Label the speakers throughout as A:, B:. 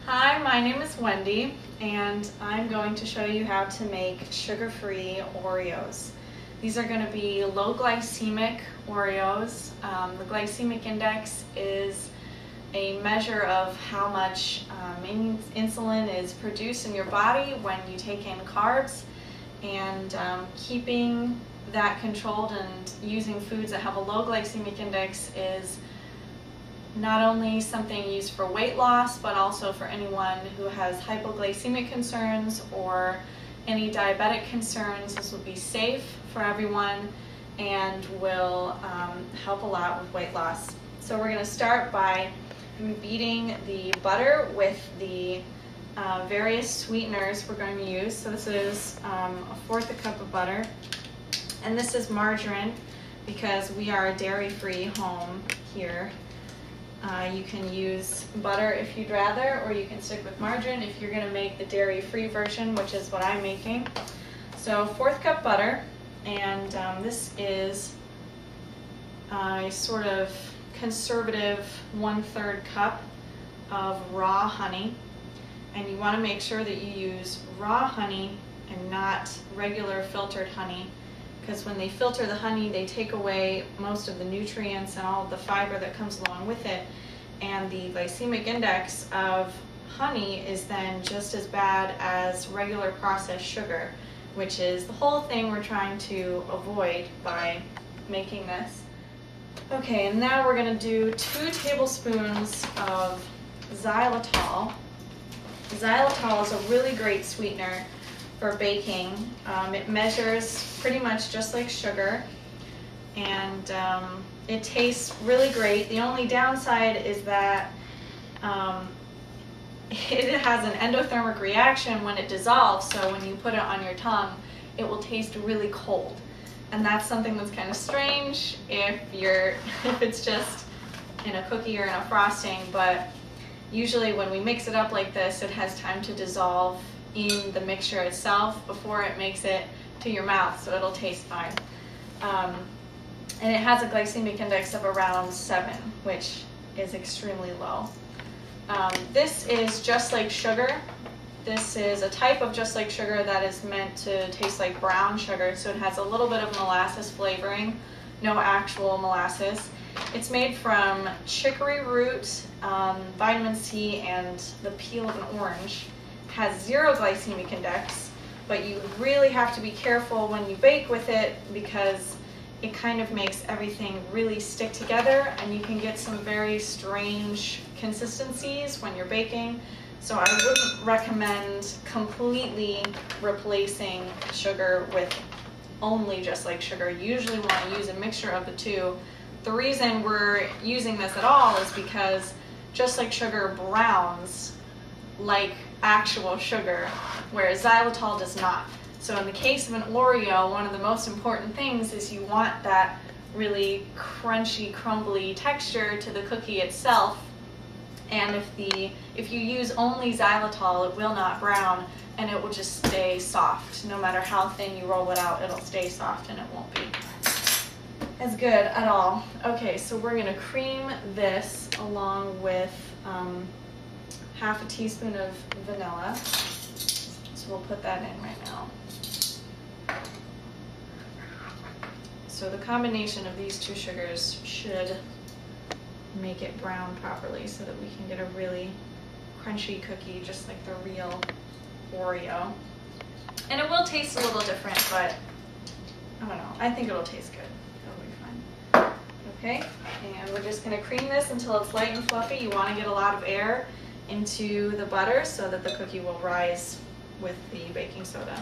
A: Hi, my name is Wendy, and I'm going to show you how to make sugar-free Oreos. These are going to be low glycemic Oreos. The glycemic index is a measure of how much insulin is produced in your body when you take in carbs, and keeping that controlled and using foods that have a low glycemic index is not only something used for weight loss, but also for anyone who has hypoglycemic concerns or any diabetic concerns. This will be safe for everyone and will help a lot with weight loss. So we're going to start by beating the butter with the various sweeteners we're going to use. So this is a fourth a cup of butter, and this is margarine because we are dairy-free home here. You can use butter if you'd rather, or you can stick with margarine if you're going to make the dairy-free version, which is what I'm making. So fourth cup butter, and this is a sort of conservative 1/3 cup of raw honey. And you want to make sure that you use raw honey and not regular filtered honey, because when they filter the honey, they take away most of the nutrients and all of the fiber that comes along with it. And the glycemic index of honey is then just as bad as regular processed sugar, which is the whole thing we're trying to avoid by making this. Okay, and now we're going to do 2 tablespoons of xylitol. Xylitol is a really great sweetener for baking. It measures pretty much just like sugar, and it tastes really great. The only downside is that it has an endothermic reaction when it dissolves, so when you put it on your tongue, it will taste really cold. And that's something that's kind of strange if it's just in a cookie or in a frosting, but usually when we mix it up like this, it has time to dissolve in the mixture itself before it makes it to your mouth, so it'll taste fine. And it has a glycemic index of around 7, which is extremely low. This is just like sugar. This is a type of just like sugar that is meant to taste like brown sugar, so it has a little bit of molasses flavoring, no actual molasses. It's made from chicory root, vitamin C, and the peel of an orange. It has 0 glycemic index, but you really have to be careful when you bake with it because it kind of makes everything really stick together, and you can get some very strange consistencies when you're baking. So I wouldn't recommend completely replacing sugar with only just like sugar. You usually want to use a mixture of the two. The reason we're using this at all is because just like sugar browns like actual sugar, whereas xylitol does not. So in the case of an Oreo, one of the most important things is you want that really crunchy, crumbly texture to the cookie itself. And if you use only xylitol, it will not brown, and it will just stay soft. No matter how thin you roll it out, it'll stay soft and it won't be as good at all. Okay, so we're going to cream this along with half a teaspoon of vanilla. So we'll put that in right now. So the combination of these 2 sugars should make it brown properly so that we can get a really crunchy cookie just like the real Oreo. And it will taste a little different, but I don't know, I think it'll taste good. It'll be fine. Okay, and we're just going to cream this until it's light and fluffy. You want to get a lot of air into the butter so that the cookie will rise with the baking soda.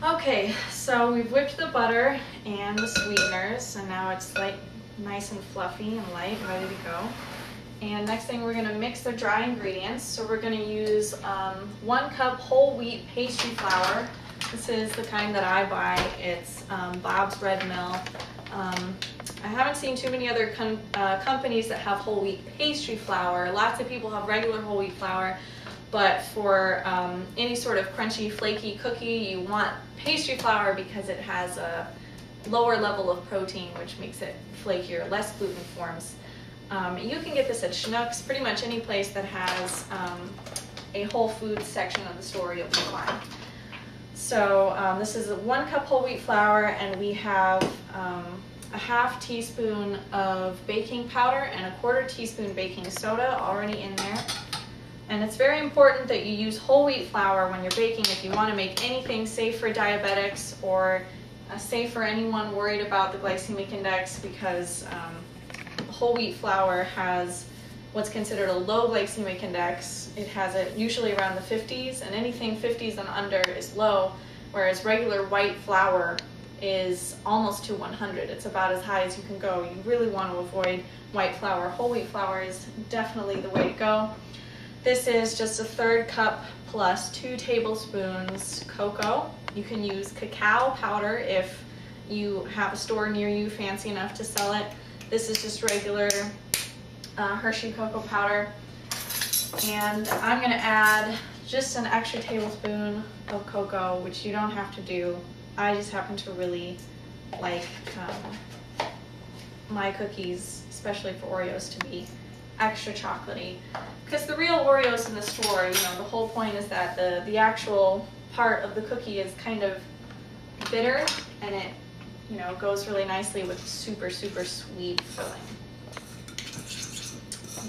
A: Okay, so we've whipped the butter and the sweeteners, and now it's like nice and fluffy and light, ready to go. And next thing, we're going to mix the dry ingredients. So we're going to use 1 cup whole wheat pastry flour. This is the kind that I buy. It's Bob's Red Mill. I haven't seen too many other companies that have whole wheat pastry flour. Lots of people have regular whole wheat flour. But for any sort of crunchy, flaky cookie, you want pastry flour because it has a lower level of protein, which makes it flakier, less gluten forms. You can get this at Schnucks, pretty much any place that has a whole foods section of the store you'll be fine. So this is 1 cup whole wheat flour, and we have a ½ teaspoon of baking powder and a ¼ teaspoon baking soda already in there. And it's very important that you use whole wheat flour when you're baking if you want to make anything safe for diabetics or safe for anyone worried about the glycemic index, because whole wheat flour has what's considered a low glycemic index. It has it usually around the 50s, and anything 50s and under is low, whereas regular white flour is almost to 100. It's about as high as you can go. You really want to avoid white flour. Whole wheat flour is definitely the way to go. This is just a 1/3 cup plus 2 tablespoons cocoa. You can use cacao powder if you have a store near you fancy enough to sell it. This is just regular Hershey cocoa powder. And I'm going to add just an extra tablespoon of cocoa, which you don't have to do. I just happen to really like my cookies, especially for Oreos, to be extra chocolatey. Because the real Oreos in the store, you know, the whole point is that the actual part of the cookie is kind of bitter, and it, you know, goes really nicely with super, super sweet filling.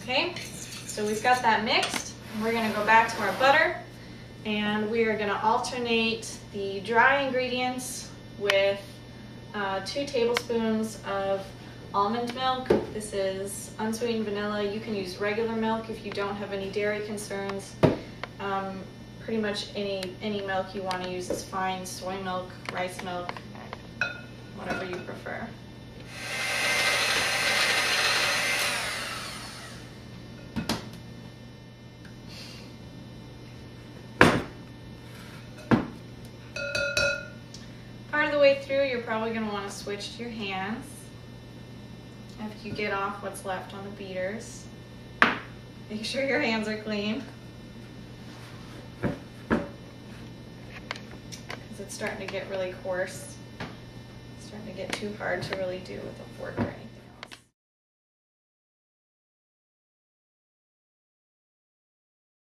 A: Okay, so we've got that mixed. We're going to go back to our butter, and we are going to alternate the dry ingredients with 2 tablespoons of almond milk. This is unsweetened vanilla. You can use regular milk if you don't have any dairy concerns. Pretty much any milk you want to use is fine. Soy milk, rice milk, whatever you prefer. Part of the way through, you're probably going to want to switch to your hands after you get off what's left on the beaters. Make sure your hands are clean, because it's starting to get really coarse. It's starting to get too hard to really do with a fork right